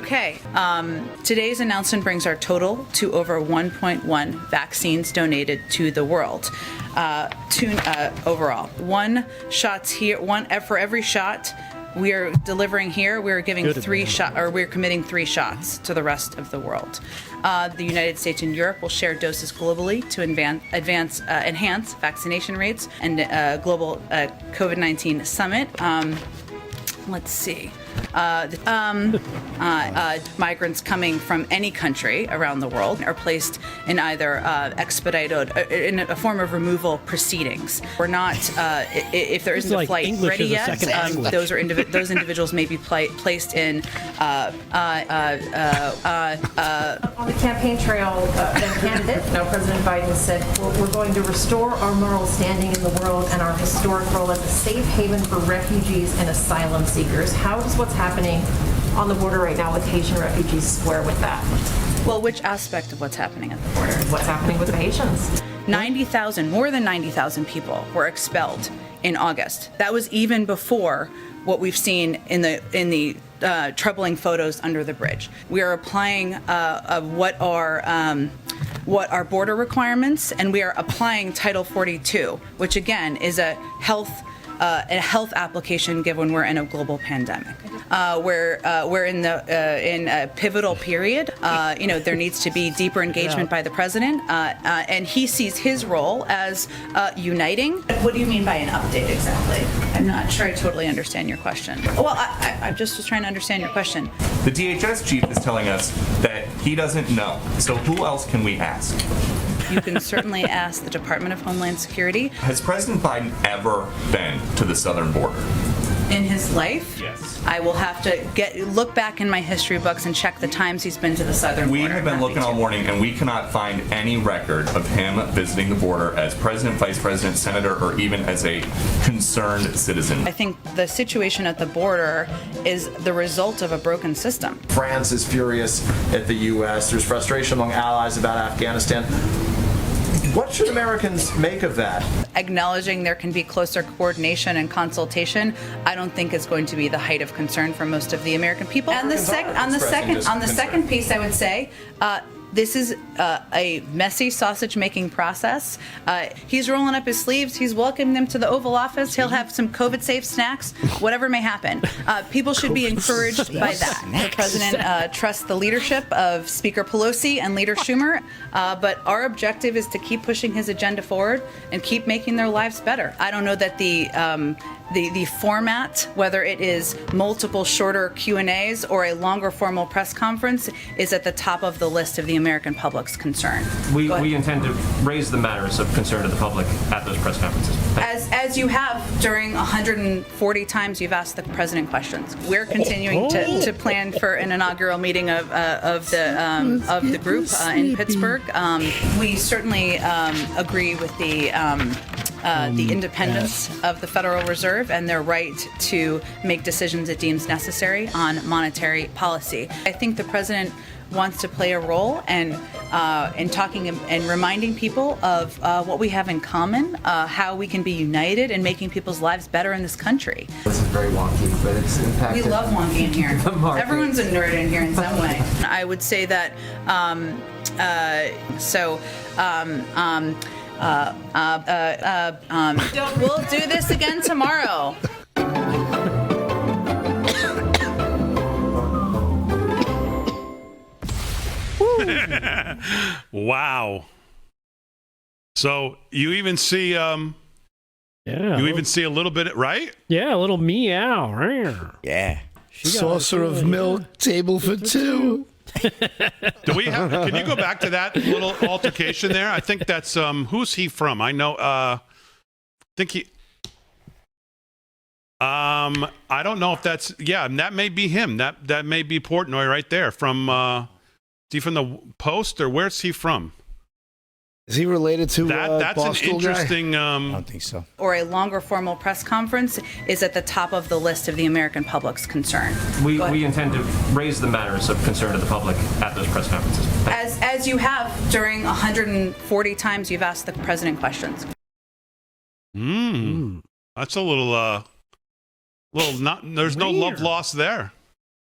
Okay. Today's announcement brings our total to over 1.1 vaccines donated to the world. Overall, for every shot we are delivering here, we're giving we're committing 3 shots to the rest of the world. The United States and Europe will share doses globally to enhance vaccination rates and global COVID-19 summit. Let's see. Migrants coming from any country around the world are placed in either expedited, in a form of removal proceedings. We're not, if there isn't a flight ready yet, those individuals may be placed in. On the campaign trail, the candidate, President Biden said, we're going to restore our moral standing in the world and our historic role as a safe haven for refugees and asylum seekers. How does what's happening on the border right now with Haitian refugees square with that? Well, which aspect of what's happening at the border? What's happening with the Haitians? More than 90,000 people were expelled in August. That was even before what we've seen in the troubling photos under the bridge. We are applying what are border requirements, and we are applying Title 42, which again is a health application given we're in a global pandemic. We're in a pivotal period. There needs to be deeper engagement by the president, and he sees his role as uniting. What do you mean by an update exactly? I'm not sure I totally understand your question. Well, I just was trying to understand your question. The DHS chief is telling us that he doesn't know. So who else can we ask? You can certainly ask the Department of Homeland Security. Has President Biden ever been to the southern border? In his life? Yes. I will have to look back in my history books and check the times he's been to the southern border. We have been looking all morning, and we cannot find any record of him visiting the border as president, vice president, senator, or even as a concerned citizen. I think the situation at the border is the result of a broken system. France is furious at the U.S. There's frustration among allies about Afghanistan. What should Americans make of that? Acknowledging there can be closer coordination and consultation, I don't think is going to be the height of concern for most of the American people. And on the second piece, I would say, this is a messy sausage-making process. He's rolling up his sleeves. He's welcoming them to the Oval Office. He'll have some COVID-safe snacks, whatever may happen. People should be encouraged by that. The president trusts the leadership of Speaker Pelosi and Leader Schumer, but our objective is to keep pushing his agenda forward and keep making their lives better. I don't know that the format, whether it is multiple shorter Q&As or a longer formal press conference, is at the top of the list of the American public's concern. We intend to raise the matters of concern to the public at those press conferences. As you have during 140 times you've asked the president questions. We're continuing to plan for an inaugural meeting of the group in Pittsburgh. We certainly agree with the independence of the Federal Reserve and their right to make decisions it deems necessary on monetary policy. I think the president wants to play a role in talking and reminding people of what we have in common, how we can be united in making people's lives better in this country. This is very wonky, but it's impacted. We love wonky in here. Everyone's a nerd in here in some way. I would say that we'll do this again tomorrow. Wow. So you even see you even see a little bit, right? Yeah, a little meow. Yeah. Saucer of milk, table for two. Do we have? Can you go back to that little altercation there? I think that's who's he from? I know. I think he. I don't know if that's. Yeah, that may be him. That may be Portnoy right there. From is he from the Post or where's he from? Is he related to that's an interesting. Guy? I don't think so. Or a longer formal press conference is at the top of the list of the American public's concern. We intend to raise the matters of concern to the public at those press conferences. As you have during 140 times you've asked the president questions. That's a little not. There's no love lost there.